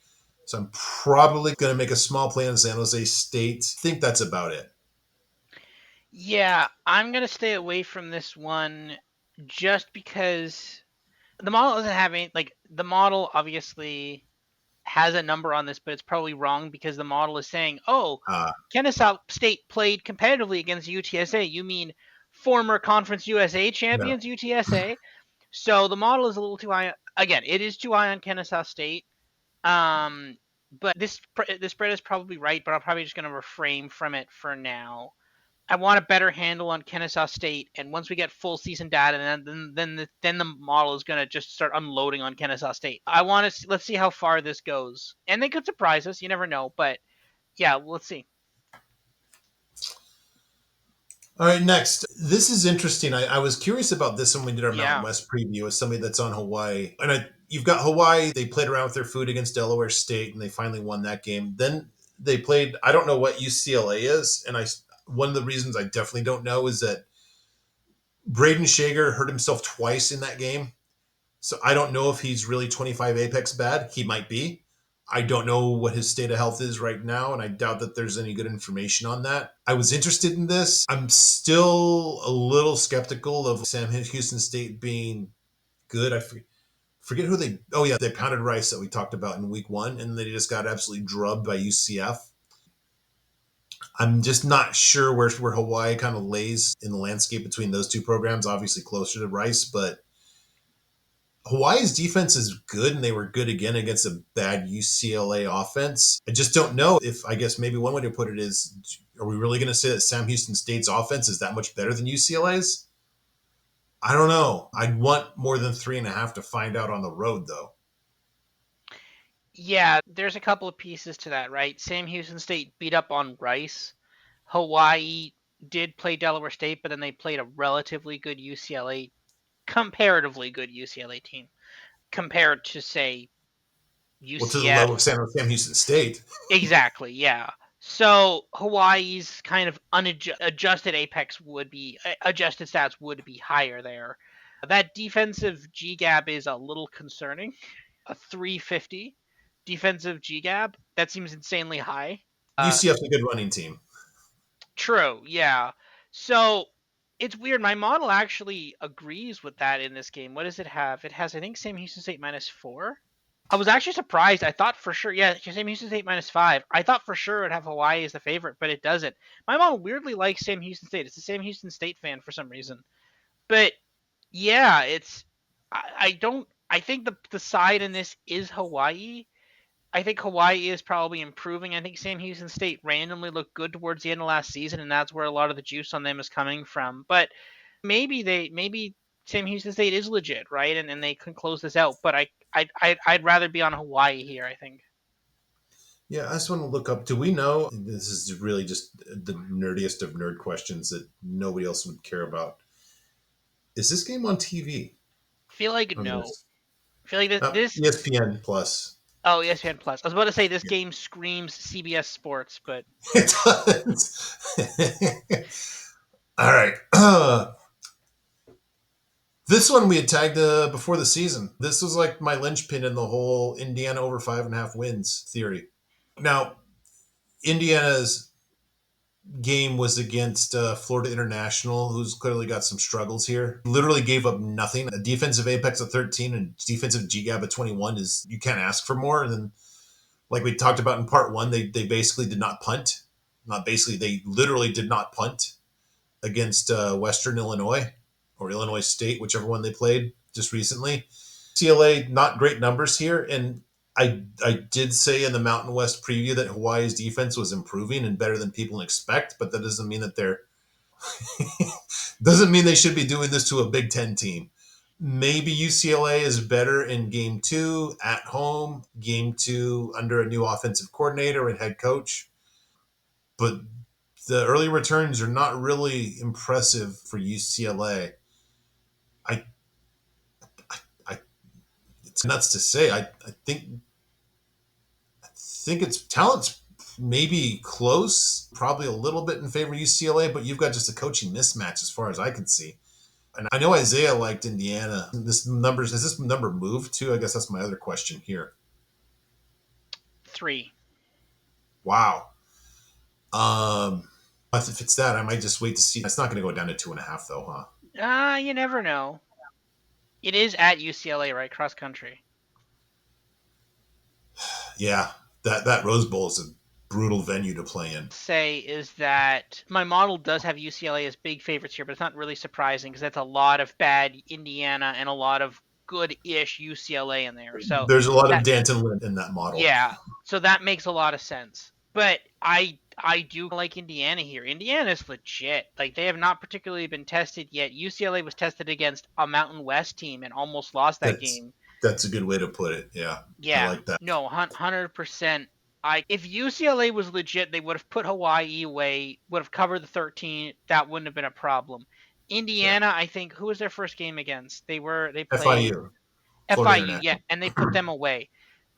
So I'm probably going to make a small play on San Jose State. I think that's about it. Yeah, I'm gonna stay away from this one just because the model doesn't have any the model obviously has a number on this, but it's probably wrong because the model is saying, oh, Uh, Kennesaw State played competitively against UTSA. You mean former Conference USA no. champions UTSA? So the model is a little too high. Again, it is too high on Kennesaw State. Um, but this spread is probably right, but I'm probably just going to refrain from it for now. I want a better handle on Kennesaw State, and once we get full season data, then the model is going to just start unloading on Kennesaw State. I want to let's see how far this goes, and they could surprise us. You never know, but yeah, let's see. All right, next. This is interesting. I was curious about this when we did our Mountain Yeah, West preview as somebody that's on Hawaii. You've got Hawaii. They played around with their food against Delaware State, and they finally won that game. Then they played. I don't know what UCLA is, and one of the reasons I definitely don't know is that Braden Shager hurt himself twice in that game. So I don't know if he's really 25 apex bad. He might be. I don't know what his state of health is right now, and I doubt that there's any good information on that. I was interested in this. I'm still a little skeptical of Sam Houston State being good. Forget who they. Oh yeah, they pounded Rice that we talked about in week one, and they just got absolutely drubbed by UCF. I'm just not sure where Hawaii kind of lays in the landscape between those two programs. Obviously closer to Rice, but Hawaii's defense is good, and they were good again against a bad UCLA offense. I just don't know if, I guess maybe one way to put it is, are we really going to say that Sam Houston State's offense is that much better than UCLA's? I don't know. I'd want more than 3.5 to find out on the road, though. yeah. There's a couple of pieces to that, right? Sam Houston State beat up on Rice. Hawaii did play Delaware State, but then they played a relatively good UCLA, comparatively good UCLA team compared to say Well, to the level of UCF. Sam Houston State. Exactly, yeah. So Hawaii's kind of adjusted apex would be adjusted stats would be higher there. That defensive G gap is a little concerning. A 350 defensive G gap, that seems insanely high. Uh, UCF's a good running team. True, yeah. So it's weird. My model actually agrees with that in this game. What does it have? It has, I think, Sam Houston State -4. I was actually surprised. I thought for sure, yeah, Sam Houston State -5. I thought for sure it'd have Hawaii as the favorite, but it doesn't. My model weirdly likes Sam Houston State. It's a Sam Houston State fan for some reason. But yeah, I don't. I think the side in this is Hawaii. I think Hawaii is probably improving. I think Sam Houston State randomly looked good towards the end of last season, and that's where a lot of the juice on them is coming from. But maybe Sam Houston State is legit, right? And they can close this out. But I'd rather be on Hawaii here, I think. Yeah, I just want to look up. Do we know? This is really just the nerdiest of nerd questions that nobody else would care about. Is this game on TV? I feel like On no. this I feel like this ESPN Plus. oh, ESPN Plus. I was about to say this game screams CBS Sports, but It does. All right. This one we had tagged before the season. This was like my linchpin in the whole Indiana over 5.5 wins theory. Now, Indiana's game was against Florida International, who's clearly got some struggles here. Literally gave up nothing. A defensive apex of 13 and defensive GGAB of 21 is, you can't ask for more. And then, like we talked about in part one, they basically did not punt. Not basically, they literally did not punt against Western Illinois or Illinois State, whichever one they played just recently. CLA, not great numbers here. And I did say in the Mountain West preview that Hawaii's defense was improving and better than people expect, but that doesn't mean that they're doesn't mean they should be doing this to a Big Ten team. Maybe UCLA is better in game two at home, game two under a new offensive coordinator and head coach. But the early returns are not really impressive for UCLA. I, I it's nuts to say. I think its talent's maybe close, probably a little bit in favor of UCLA, but you've got just a coaching mismatch as far as I can see. And I know Isaiah liked Indiana. This numbers has this number moved too? I guess that's my other question here. 3. Wow. If it's that, I might just wait to see. It's not going to go down to 2.5 though, huh? You never know. It is at UCLA, right? Cross country. Yeah, that Rose Bowl is a brutal venue to play in. Say is that my model does have UCLA as big favorites here, but it's not really surprising because that's a lot of bad Indiana and a lot of good-ish UCLA in there. So There's a lot of that Danton Lynn in that model. yeah, so that makes a lot of sense. But I do like Indiana here. Indiana's legit. Like they have not particularly been tested yet. UCLA was tested against a Mountain West team and almost lost that That's game. that's a good way to put it. Yeah, I Yeah, like that. no, 100%. I if UCLA was legit, they would have put Hawaii away, would have covered the 13. That wouldn't have been a problem. Yeah, Indiana, I think, who was their first game against? They played FIU, Florida FIU, yeah, International. and they put them away.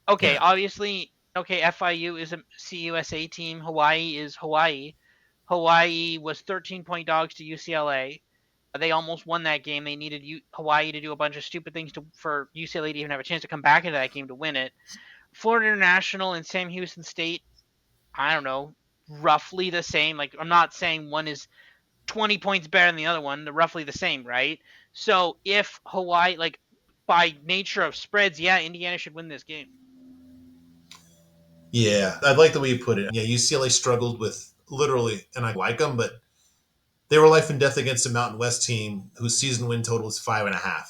Okay, Yeah, obviously, okay, FIU is a CUSA team. Hawaii is Hawaii. Hawaii was 13-point dogs to UCLA. They almost won that game. They needed Hawaii to do a bunch of stupid things for UCLA to even have a chance to come back into that game to win it. Florida International and Sam Houston State, I don't know, roughly the same. Like I'm not saying one is 20 points better than the other one. They're roughly the same, right? So if Hawaii, like by nature of spreads, yeah, Indiana should win this game. yeah, I like the way you put it. Yeah, UCLA struggled with literally, and I like them, but they were life and death against a Mountain West team whose season win total is 5.5.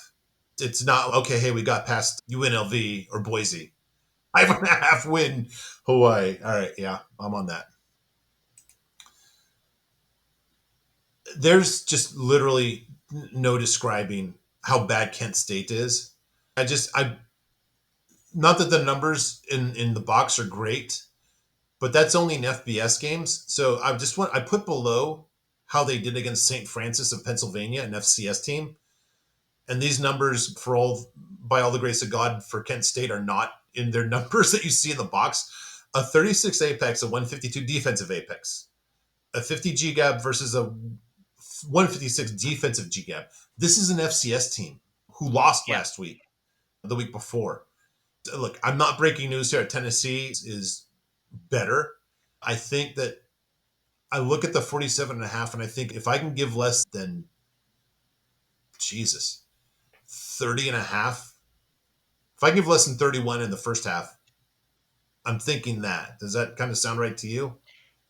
It's not okay. Hey, we got past UNLV or Boise. 5.5 win Hawaii. All right, yeah, I'm on that. There's just literally no describing how bad Kent State is. I not that the numbers in the box are great, but that's only in FBS games. So I put below how they did against St. Francis of Pennsylvania, an FCS team, and these numbers by all the grace of God for Kent State are not in their numbers that you see in the box. A 36 apex, a 152 defensive apex, a 50 GGAB versus a 156 defensive GGAB. This is an FCS team who lost Yeah. last week, the week before. Look, I'm not breaking news here. Tennessee is better. I think that I look at the 47 and a half, and I think if I can give less than, Jesus, 30 and a half, if I give less than 31 in the first half, I'm thinking that. Does that kind of sound right to you?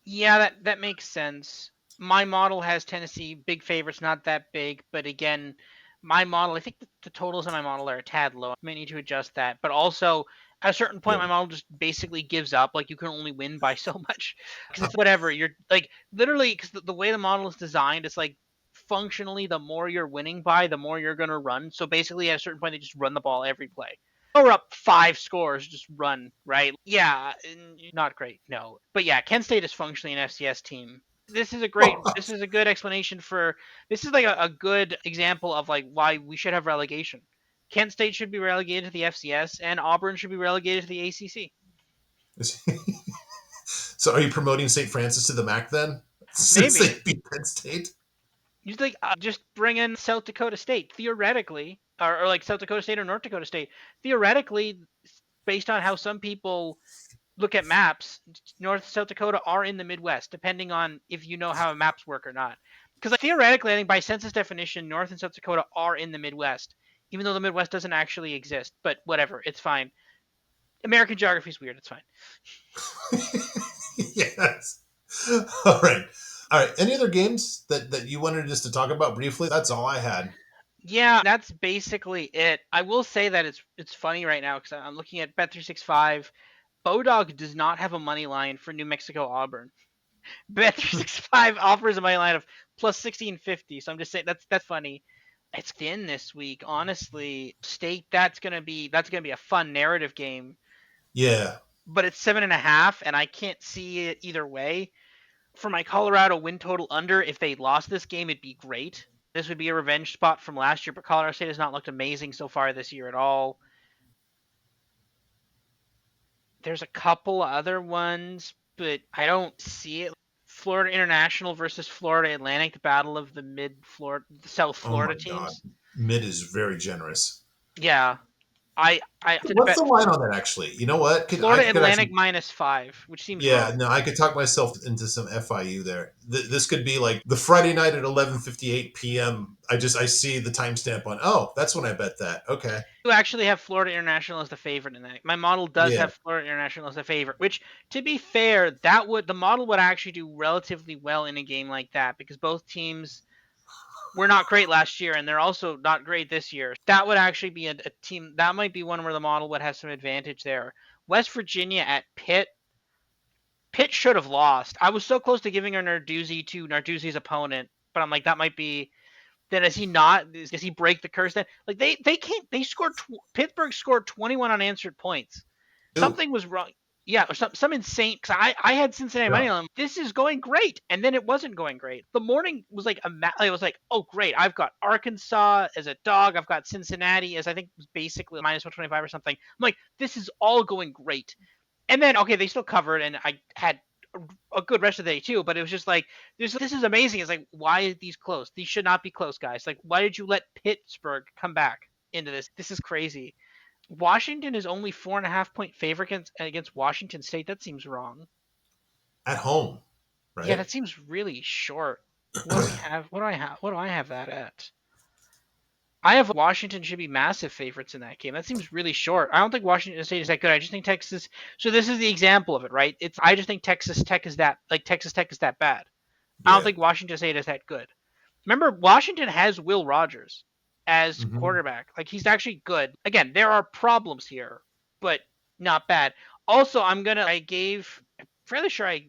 Yeah, that makes sense. My model has Tennessee big favorites, not that big, but again, my model, I think the totals in my model are a tad low. I may need to adjust that. But also, at a certain point, Yeah. my model just basically gives up. Like you can only win by so much because it's whatever. You're like literally because the way the model is designed, it's like functionally the more you're winning by, the more you're gonna run. So basically, at a certain point, they just run the ball every play. We're up 5 scores, just run, right? Yeah, not great, no. But yeah, Kent State is functionally an FCS team. This is a good explanation for, this is like a good example of like why we should have relegation. Kent State should be relegated to the FCS, and Auburn should be relegated to the ACC. So are you promoting St. Francis to the MAC then? Since Maybe. they beat Penn State? You like just bring in South Dakota State theoretically, or like South Dakota State or North Dakota State theoretically, based on how some people look at maps, North South Dakota are in the Midwest, depending on if you know how maps work or not. Because like, theoretically, I think by census definition, North and South Dakota are in the Midwest, even though the Midwest doesn't actually exist. But whatever, it's fine. American geography is weird. It's fine. Yes. All right. All right. Any other games that you wanted just to talk about briefly? That's all I had. Yeah, that's basically it. I will say that it's funny right now because I'm looking at Bet365. Bodog does not have a money line for New Mexico Auburn. Bet365 offers a money line of plus 1650. So I'm just saying that's funny. It's thin this week, honestly. State that's gonna be a fun narrative game, Yeah. but it's 7.5, and I can't see it either way. For my Colorado win total under, if they lost this game, it'd be great. This would be a revenge spot from last year, but Colorado State has not looked amazing so far this year at all. There's a couple other ones, but I don't see it. Florida International versus Florida Atlantic, the battle of the South Oh Florida my God. teams. Mid is very generous. Yeah, I opted to What's the bet line on that actually? You know what? Florida Could Atlantic actually. -5, which seems Yeah, wrong. no, I could talk myself into some FIU there. This could be like the Friday night at 11:58 p.m. I see the timestamp on. Oh, that's when I bet that. Okay. You actually have Florida International as the favorite in that. My model does Yeah. have Florida International as the favorite, which, to be fair, the model would actually do relatively well in a game like that because both teams were not great last year, and they're also not great this year. That would actually be a team that might be one where the model would have some advantage there. West Virginia at Pitt. Pitt should have lost. I was so close to giving a Narduzzi to Narduzzi's opponent, but I'm like, that might be. Then does he not? Does he break the curse? Then like they can't. They scored. Pittsburgh scored 21 unanswered points. Ooh. Something was wrong. Yeah, or some insane. Because I had Cincinnati money Yeah. on them. This is going great, and then it wasn't going great. The morning was like it was like, oh great, I've got Arkansas as a dog. I've got Cincinnati as I think was basically -125 or something. I'm like, this is all going great. And then okay, they still covered, and I had a good rest of the day too. But it was just like this is amazing. It's like, why are these close? These should not be close, guys. Like, why did you let Pittsburgh come back into this? This is crazy. Washington is only 4.5 point favorite against Washington State. That seems wrong. At home, Yeah, right? that seems really short. What do we have? What do I have? What do I have that at? I have Washington should be massive favorites in that game. That seems really short. I don't think Washington State is that good. I just think Texas. So this is the example of it, right? It's I just think Texas Tech is that bad. I don't Yeah. think Washington State is that good. Remember, Washington has Will Rogers as Hmm. quarterback. Like he's actually good. Again, there are problems here, but not bad. Also, I gave. I'm fairly sure I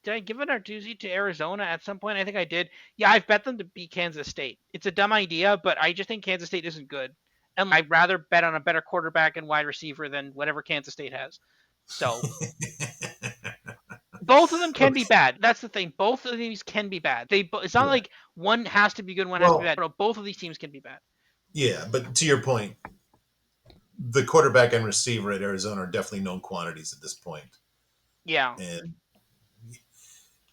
did. I give an Artusi to Arizona at some point. I think I did. Yeah, I've bet them to beat Kansas State. It's a dumb idea, but I just think Kansas State isn't good, and I'd rather bet on a better quarterback and wide receiver than whatever Kansas State has. So both of them can be Okay. bad. That's the thing. Both of these can be bad. It's not Yeah. like one has to be good, one has to be Well, bad. No, both of these teams can be bad. yeah, but to your point, the quarterback and receiver at Arizona are definitely known quantities at this point. Yeah. And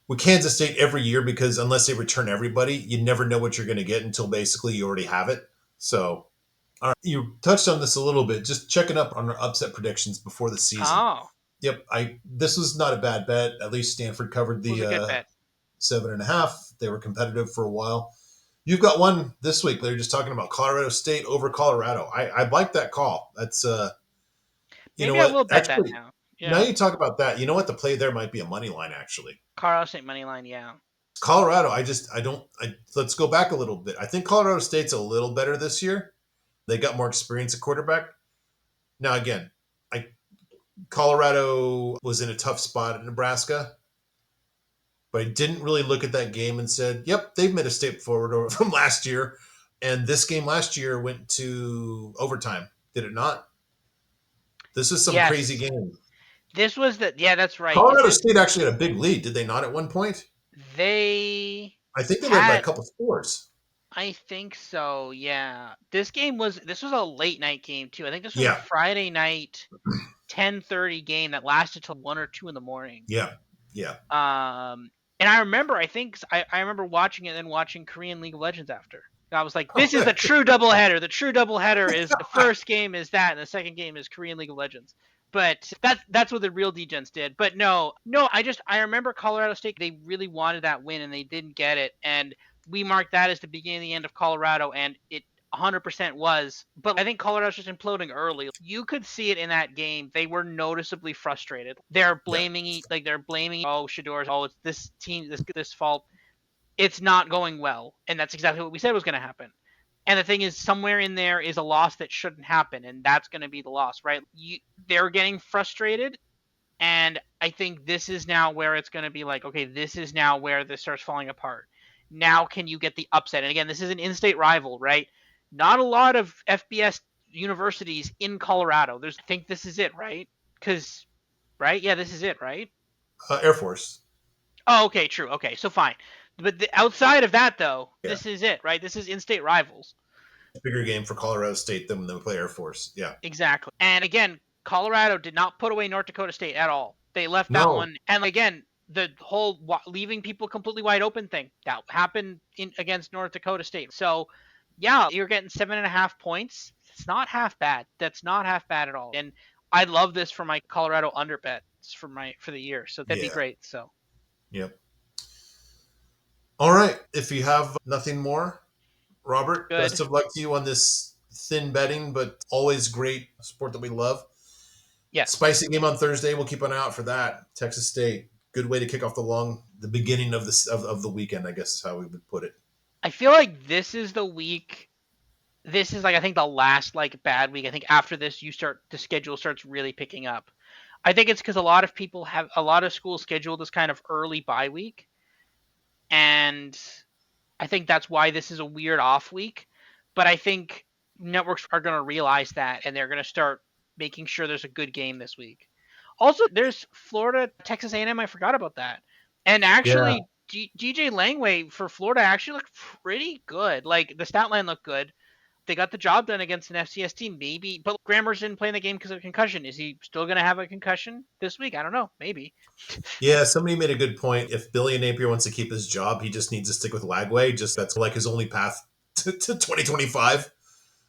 with Kansas State every year, because unless they return everybody, you never know what you're going to get until basically you already have it. So, all right, you touched on this a little bit, just checking up on our upset predictions before the season. Oh, Yep, I this was not a bad bet. At least Stanford covered was the a good bet. 7.5. They were competitive for a while. You've got one this week. They're just talking about Colorado State over Colorado. I like that call. That's you know Maybe I what? will bet that Actually, now. now Yeah. you talk about that. You know what? The play there might be a money line. Actually, Colorado State money line. Yeah. Colorado. I don't. Let's go back a little bit. I think Colorado State's a little better this year. They got more experience at quarterback. Now again, I Colorado was in a tough spot at Nebraska, but I didn't really look at that game and said, "Yep, they've made a step forward from last year." And this game last year went to overtime. Did it not? This is some crazy Yes. game. This was the. Yeah, that's right. This Colorado is State actually had a big lead, did they not? At one point, they I think they led by a had. couple scores. I think so. Yeah. This was a late night game too. I think this was a Yeah, Friday night 10:30 game that lasted till 1 or 2 in the morning. yeah, yeah. And I remember, I remember watching it and then watching Korean League of Legends after. I was like, Oh, this is the good. true doubleheader. The true doubleheader is the first game is that, and the second game is Korean League of Legends. But that's what the real Degens did. But no, I remember Colorado State. They really wanted that win and they didn't get it. And we marked that as the beginning and the end of Colorado, and it 100% was. But I think Colorado's just imploding early. You could see it in that game. They were noticeably frustrated. Yeah, They're blaming, oh, Shador's, oh, it's this team, this fault. It's not going well, and that's exactly what we said was going to happen. And the thing is, somewhere in there is a loss that shouldn't happen, and that's going to be the loss, right? They're getting frustrated, and I think this is now where it's going to be like, okay, this is now where this starts falling apart. Now, can you get the upset? And again, this is an in-state rival, right? Not a lot of FBS universities in Colorado. I think this is it, right? Because, right? Yeah, this is it, right? Air Force. Oh, okay, true. Okay, so fine. But outside of that, though, Yeah, this is it, right? This is in-state rivals. bigger game for Colorado State than when they play Air Force. Yeah. Exactly. And again, Colorado did not put away North Dakota State at all. They left that No. one. And again, the whole leaving people completely wide open thing that happened against North Dakota State. So, yeah, you're getting 7.5 points. It's not half bad. That's not half bad at all. And I love this for my Colorado under bets for the year. So that'd be Yeah. great. So Yep. All right. If you have nothing more, Robert, best good. of luck to you on this thin betting, but always great sport that we love. Yes. Spicy game on Thursday. We'll keep an eye out for that. Texas State. Good way to kick off the beginning of of the weekend, I guess is how we would put it. I feel like this is the week. This is like, I think, the last like bad week. I think after this the schedule starts really picking up. I think it's because a lot of schools schedule this kind of early bye week, and I think that's why this is a weird off week. But I think networks are going to realize that, and they're going to start making sure there's a good game this week. Also, there's Florida, Texas A&M. I forgot about that. And Yeah. actually, DJ Langway for Florida actually looked pretty good. Like the stat line looked good. They got the job done against an FCS team, maybe. But Grammer's didn't play in the game because of a concussion. Is he still going to have a concussion this week? I don't know. Maybe. Yeah, somebody made a good point. If Billy Napier wants to keep his job, he just needs to stick with Lagway. Just that's like his only path to 2025.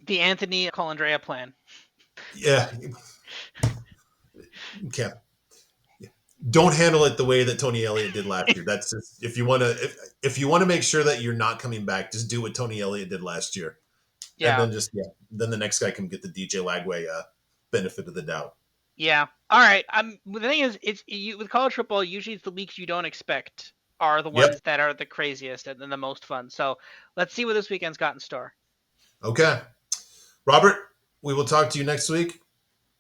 The Anthony Colandrea plan. Yeah. Okay. Don't handle it the way that Tony Elliott did last year. That's just, if you want to make sure that you're not coming back, just do what Tony Elliott did last year, and Yeah. then the next guy can get the DJ Lagway benefit of the doubt. Yeah. All right. The thing is, with college football, usually it's the weeks you don't expect are the Yep. ones that are the craziest and the most fun. So let's see what this weekend's got in store. Okay, Robert. We will talk to you next week.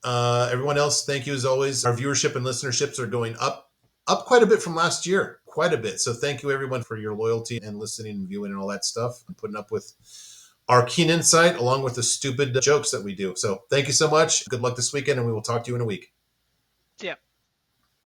Everyone else, thank you as always. Our viewership and listenerships are going up quite a bit from last year, quite a bit. So thank you everyone for your loyalty and listening and viewing and all that stuff and putting up with our keen insight along with the stupid jokes that we do. So thank you so much. Good luck this weekend, and we will talk to you in a week. Yeah.